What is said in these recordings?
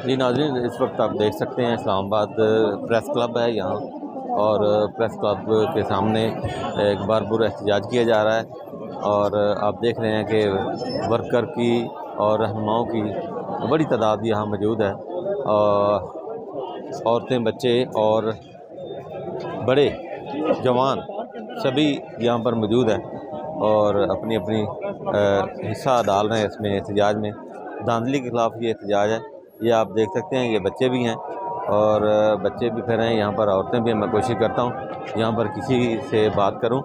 जी नाज़रीन, इस वक्त आप देख सकते हैं इस्लामाबाद प्रेस क्लब है यहाँ, और प्रेस क्लब के सामने एक बार बुरा एहतजाज किया जा रहा है। और आप देख रहे हैं कि वर्कर की और रहनुमाओं की बड़ी तादाद यहाँ मौजूद है। औरतें, बच्चे और बड़े जवान सभी यहाँ पर मौजूद हैं और अपनी अपनी हिस्सा डाल रहे हैं इसमें एहतजाज में। धांधली के ख़िलाफ़ ये एहतजाज है। ये आप देख सकते हैं, ये बच्चे भी हैं और बच्चे भी फिर हैं, यहाँ पर औरतें भी हैं। मैं कोशिश करता हूँ यहाँ पर किसी से बात करूँ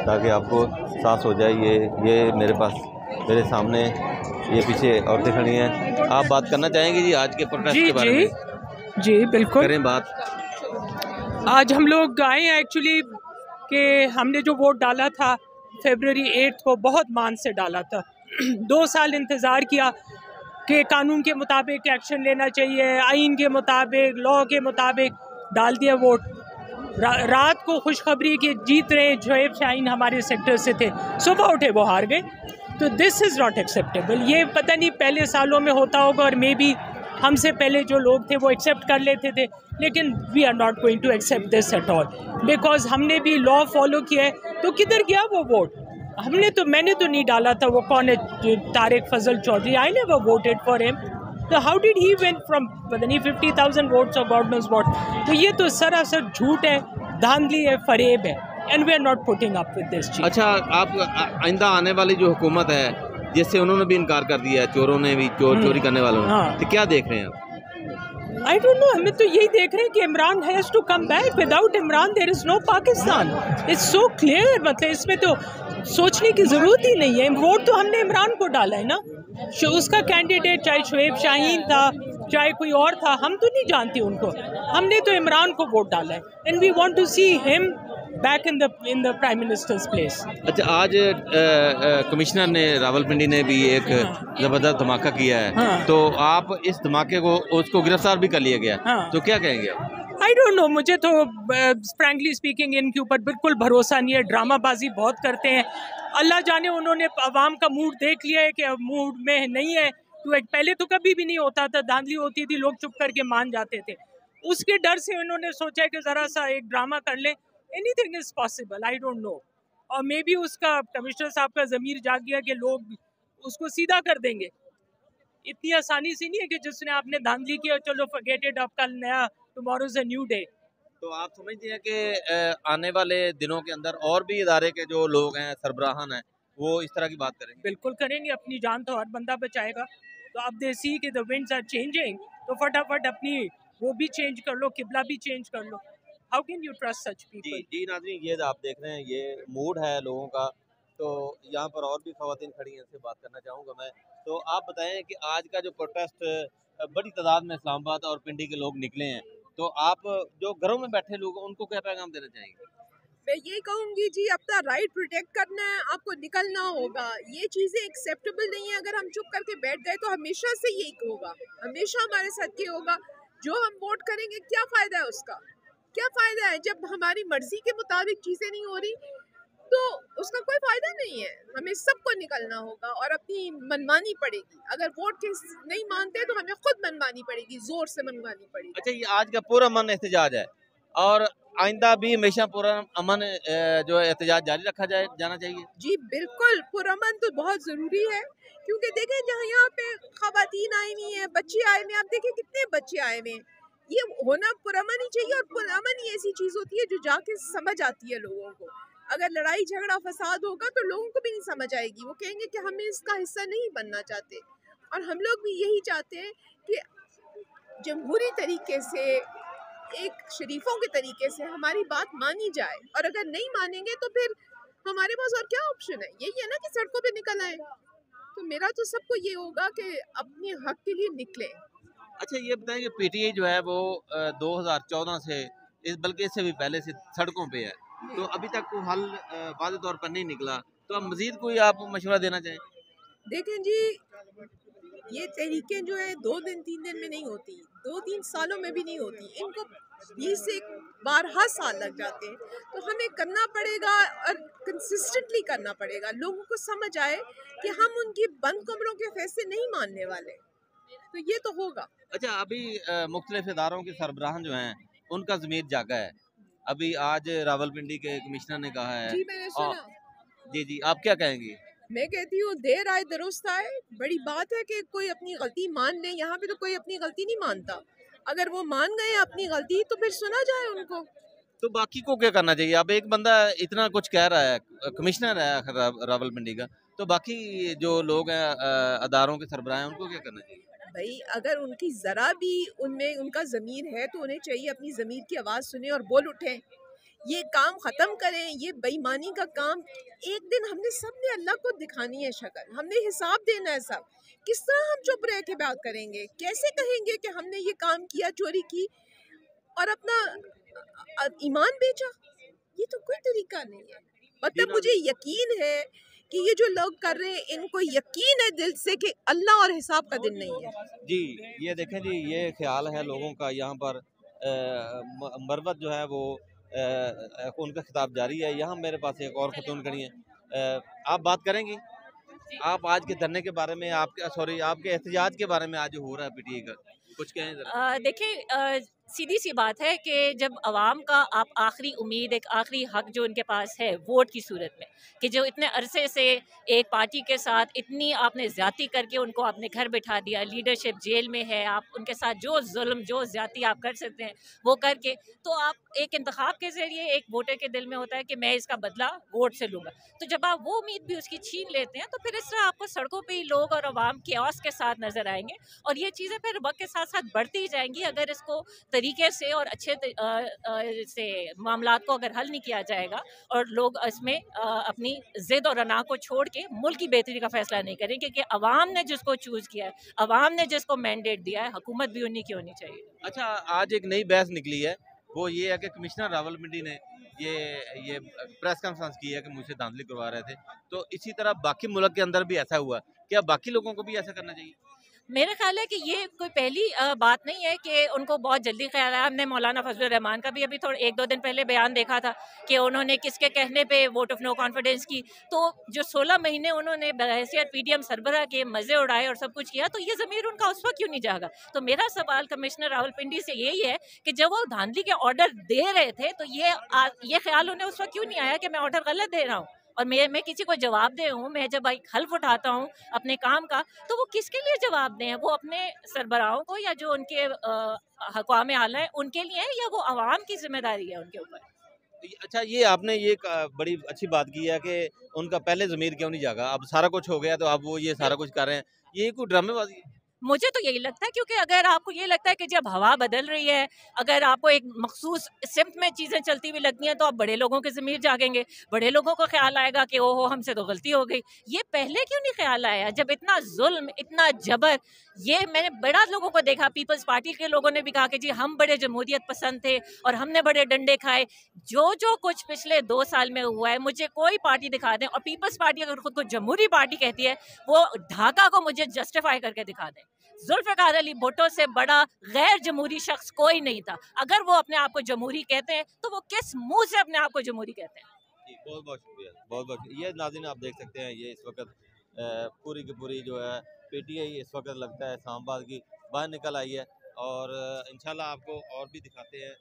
ताकि आपको साफ हो जाए। ये मेरे पास, मेरे सामने ये पीछे औरतें खड़ी हैं। आप बात करना चाहेंगे जी आज के प्रोटेस्ट के बारे में? जी बिल्कुल करें बात। आज हम लोग आए हैं एक्चुअली कि हमने जो वोट डाला था फरवरी 8 को, बहुत मान से डाला था। 2 साल इंतज़ार किया कि कानून के मुताबिक एक्शन लेना चाहिए, आइन के मुताबिक, लॉ के मुताबिक डाल दिया वोट। रात को खुशखबरी कि जीत रहे शोएब शाहीन हमारे सेक्टर से थे, सुबह उठे वो हार गए। तो दिस इज़ नॉट एक्सेप्टेबल। ये पता नहीं पहले सालों में होता होगा और मे बी हमसे पहले जो लोग थे वो एक्सेप्ट कर लेते थे, लेकिन we are not going to accept this at all, because हमने भी लॉ फॉलो किया है। तो किधर गया वो वोट? मैंने तो नहीं डाला था। वो कौन है, Tariq Fazal Chaudhry? I never voted for him. तो how did he win from पता नहीं 50,000 वोट्स और गॉड नोज व्हाट? तो ये तो सरासर झूठ है, धांधली है, फरेब है, and we are not putting up with this चीज। अच्छा, आप आइंदा आने वाली जो हुकूमत है जिससे उन्होंने भी इनकार कर दिया है, चोरों ने भी, चोरी करने वालों ने, हाँ। तो क्या देख रहे हैं आप? आई डोंट नो, हमें तो यही देख रहे हैं कि Imran has to come back. Without Imran there is no Pakistan. It's so clear. मतलब इसमें तो सोचने की ज़रूरत ही नहीं है। वोट तो हमने इमरान को डाला है ना। उसका कैंडिडेट चाहे शोएब शाहीन था, चाहे कोई और था, हम तो नहीं जानते उनको। हमने तो इमरान को वोट डाला है, and we want to see him back in the prime minister's place. अच्छा, आज कमिश्नर ने, रावलपिंडी ने भी एक ज़बरदस्त धमाका किया है। हाँ। तो आप इस धमाके को, उसको गिरफ्तार भी कर लिया गया। हाँ। तो क्या कहेंगे आप? आई डोंट नो, मुझे तो फ्रैंकली स्पीकिंग इनके ऊपर बिल्कुल भरोसा नहीं है। ड्रामाबाजी बहुत करते हैं। अल्लाह जाने उन्होंने अवाम का मूड देख लिया है कि अब मूड में नहीं है। तो पहले तो कभी भी नहीं होता था, धांधली होती थी, लोग चुप करके मान जाते थे। उसके डर से उन्होंने सोचा है कि ज़रा सा एक ड्रामा कर ले। Anything is possible, I don't know. और मे बी उसका, कमिश्नर साहब का ज़मीर जाग गया कि लोग उसको सीधा कर देंगे। इतनी आसानी से नहीं है कि जिसने आपने धांधली किया चलो फॉरगेट इट, अब कल नया, tomorrow is a new day. तो आप समझते हैं कि आने वाले दिनों के अंदर और भी इदारे के जो लोग हैं, सरबराहान हैं, वो इस तरह की बात करेंगे? बिल्कुल करेंगे। अपनी जान तो हर बंदा बचाएगा। तो अब दे सी कि द विंड्स आर चेंजिंग, तो फटाफट अपनी वो भी चेंज कर लो, किबला भी चेंज कर लो। How can you trust such people? जी नाज़रीन, ये आप देख रहे हैं, ये मूड है लोगों का। तो यहाँ पर और भी ख़वातीन खड़ी हैं, इनसे बात करना चाहूँगा मैं। तो आप बताएं कि आज का जो प्रोटेस्ट बड़ी तादाद में इस्लामाबाद और पिंडी के लोग निकले हैं, तो आप जो घरों में बैठे लोग, उनको क्या पैगाम देना चाहेंगे? मैं ये कहूँगी जी, अपना राइट प्रोटेक्ट करना है, आपको निकलना होगा। ये चीज़ें एक्सेप्टेबल नहीं है। अगर हम चुप करके बैठ गए तो हमेशा से यही होगा, हमेशा हमारे साथ ये होगा। जो हम वोट करेंगे, क्या फ़ायदा है उसका? क्या फ़ायदा है जब हमारी मर्जी के मुताबिक चीज़ें नहीं हो रही? तो उसका कोई फ़ायदा नहीं है। हमें सबको निकलना होगा और अपनी मनमानी पड़ेगी। अगर वोट के नहीं मानते तो हमें खुद मनमानी पड़ेगी, ज़ोर से मनमानी पड़ेगी। अच्छा, ये आज का पूरा अमन एहतजाज है और आइंदा भी हमेशा पूरा अमन जो है एहतजाज जारी रखा जाना चाहिए? जी बिल्कुल, पुरअमन तो बहुत ज़रूरी है, क्योंकि देखें जहाँ यहाँ पे ख़वातीन आई हुई हैं, बच्चे आए हुए हैं, आप देखें कितने बच्चे आए हुए हैं। ये होना पुरअमन ही चाहिए, और पुरअमन ही ऐसी चीज़ होती है जो जाके समझ आती है लोगों को। अगर लड़ाई झगड़ा फसाद होगा तो लोगों को भी नहीं समझ आएगी, वो कहेंगे कि हम इसका हिस्सा नहीं बनना चाहते। और हम लोग भी यही चाहते हैं कि जमहूरी तरीके से, एक शरीफों के तरीके से हमारी बात मानी जाए, और अगर नहीं मानेंगे तो फिर हमारे पास और क्या ऑप्शन है? यही है ना कि सड़कों पे निकल आए। तो मेरा तो सबको ये होगा कि अपने हक के लिए निकले। अच्छा, ये बताएं कि पीटीआई जो है वो 2014 से, बल्कि इससे भी पहले से सड़कों पे है, तो अभी तक कोई हल वाज़े तौर पर नहीं निकला। तो अब मजीद कोई आप मशवरा देना चाहें? देखें जी, ये तहरीकें जो है 2 दिन 3 दिन में नहीं होती, 2-3 सालों में भी नहीं होती। इनको 20 से 12 साल लग जाते हैं। तो हमें करना पड़ेगा और कंसिस्टेंटली करना पड़ेगा। लोगों को समझ आए कि हम उनकी बंद कमरों के फैसले नहीं मानने वाले। तो ये तो होगा। अच्छा, अभी मुख्तलिफ इदारों के सरबराहान जो हैं उनका ज़मीर जागा है। अभी आज रावलपिंडी के कमिश्नर ने कहा है। जी मैंने सुना। जी जी, आप क्या कहेंगी? मैं कहती हूँ देर आए दुरुस्त आए। बड़ी बात है कि कोई अपनी गलती मान ले। यहाँ पे तो कोई अपनी गलती नहीं मानता। अगर वो मान गए अपनी गलती तो फिर सुना जाए उनको। तो बाकी को क्या करना चाहिए? अब एक बंदा इतना कुछ कह रहा है, कमिश्नर है आखिर रावलपिंडी का, तो बाकी जो लोग हैं अदारों के सरबराह हैं उनको क्या करना चाहिए? भाई अगर उनकी ज़रा भी उनमें उनका ज़मीर है तो उन्हें चाहिए अपनी ज़मीर की आवाज़ सुने और बोल उठें। ये काम ख़त्म करें, ये बेईमानी का काम। एक दिन हमने सब ने अल्लाह को दिखानी है शक्ल, हमने हिसाब देना है सब। किस तरह हम चुप रह के बात करेंगे? कैसे कहेंगे कि हमने ये काम किया, चोरी की और अपना ईमान बेचा? ये तो कोई तरीका नहीं है। मतलब मुझे यकीन है कि ये जो लोग कर रहे हैं इनको यकीन है दिल से कि अल्लाह और हिसाब का दिन नहीं है। जी, ये देखें जी, ये ख्याल है लोगों का यहाँ पर। मरवत जो है वो उनका खिताब जारी है। यहाँ मेरे पास एक और खतून खड़ी हैं। आप बात करेंगी? आप आज के धरने के बारे में, आपके एहतजाज के बारे में आज जो हो रहा है पीटीआई का, कुछ कहें जरा। देखिए, सीधी सी बात है कि जब आवाम का आप आखिरी उम्मीद, एक आखिरी हक जो उनके पास है वोट की सूरत में, कि जो इतने अरसे से एक पार्टी के साथ इतनी आपने ज़्यादती करके उनको आपने घर बिठा दिया, लीडरशिप जेल में है, आप उनके साथ जो जुल्म जो ज़्यादती आप कर सकते हैं वो करके, तो आप एक इंतखाब के ज़रिए एक वोटर के दिल में होता है कि मैं इसका बदला वोट से लूँगा। तो जब आप वो उम्मीद भी उसकी छीन लेते हैं तो फिर इस तरह आपको सड़कों पर ही लोग और आवाम केओस के साथ नज़र आएंगे और ये चीज़ें फिर वक्त के साथ साथ बढ़ती ही जाएंगी अगर इसको तरीके से और अच्छे से मामलात को अगर हल नहीं किया जाएगा और लोग इसमें अपनी जिद और अना को छोड़ के मुल्क की बेहतरी का फैसला नहीं करें, क्योंकि अवाम ने जिसको चूज़ किया है, अवाम ने जिसको मैंडेट दिया है, हुकूमत भी उन्हीं की होनी चाहिए। अच्छा, आज एक नई बहस निकली है, वो ये है कि कमिश्नर रावलपिंडी ने ये प्रेस कॉन्फ्रेंस की है कि मुझसे धांधली करवा रहे थे। तो इसी तरह बाकी मुल्क के अंदर भी ऐसा हुआ, क्या बाकी लोगों को भी ऐसा करना चाहिए? मेरा ख्याल है कि ये कोई पहली बात नहीं है कि उनको बहुत जल्दी ख्याल आया। हमने मौलाना फजलुर रहमान का भी अभी थोड़ा 1-2 दिन पहले बयान देखा था कि उन्होंने किसके कहने पे वोट ऑफ नो कॉन्फिडेंस की। तो जो 16 महीने उन्होंने बहैसियत पीडीएम सरबराह के मज़े उड़ाए और सब कुछ किया, तो ये ज़मीर उनका उस वक्त क्यों नहीं जागा? तो मेरा सवाल कमिश्नर रावलपिंडी से यही है कि जब वो धांधली के ऑर्डर दे रहे थे तो ये ख्याल उन्हें उस वक्त क्यों नहीं आया कि मैं ऑर्डर गलत दे रहा हूँ और मैं किसी को जवाब दे हूँ। मैं जब एक हल्फ उठाता हूँ अपने काम का तो वो किसके लिए जवाब दें? वो अपने सरबराहों को या जो उनके हक़ाम आला है उनके लिए है, या वो आवाम की जिम्मेदारी है उनके ऊपर? अच्छा, ये आपने ये बड़ी अच्छी बात की है कि उनका पहले ज़मीर क्यों नहीं जागा? अब सारा कुछ हो गया तो अब वो ये सारा कुछ कर रहे हैं, ये कोई ड्रामेबाजी है? मुझे तो यही लगता है, क्योंकि अगर आपको ये लगता है कि जब हवा बदल रही है, अगर आपको एक मखसूस सिमत में चीज़ें चलती हुई लगती हैं तो आप बड़े लोगों के ज़मीर जागेंगे, बड़े लोगों को ख्याल आएगा कि ओहो हमसे तो गलती हो गई। ये पहले क्यों नहीं ख्याल आया जब इतना जुल्म, इतना जबर? ये मैंने बड़ा लोगों को देखा, पीपल्स पार्टी के लोगों ने भी कहा कि जी हम बड़े जमहूरियत पसंद थे और हमने बड़े डंडे खाए। जो कुछ पिछले 2 साल में हुआ है, मुझे कोई पार्टी दिखा दें, और पीपल्स पार्टी अगर खुद को जमहूरी पार्टी कहती है, वो ढाका को मुझे जस्टिफाई करके दिखा दें। जुल्फ़िकार अली भुट्टो से बड़ा गैर जमहूरी शख्स कोई नहीं था। अगर वो अपने आप को जमहूरी कहते हैं तो वो किस मुंह से अपने आप को जमहूरी कहते हैं? बहुत बहुत शुक्रिया, बहुत बहुत। ये नाज़रीन आप देख सकते हैं, ये इस वक्त पूरी की पूरी जो है पीटीआई इस वक्त लगता है इस्लामाबाद की बाहर निकल आई है और इंशाल्लाह आपको और भी दिखाते हैं।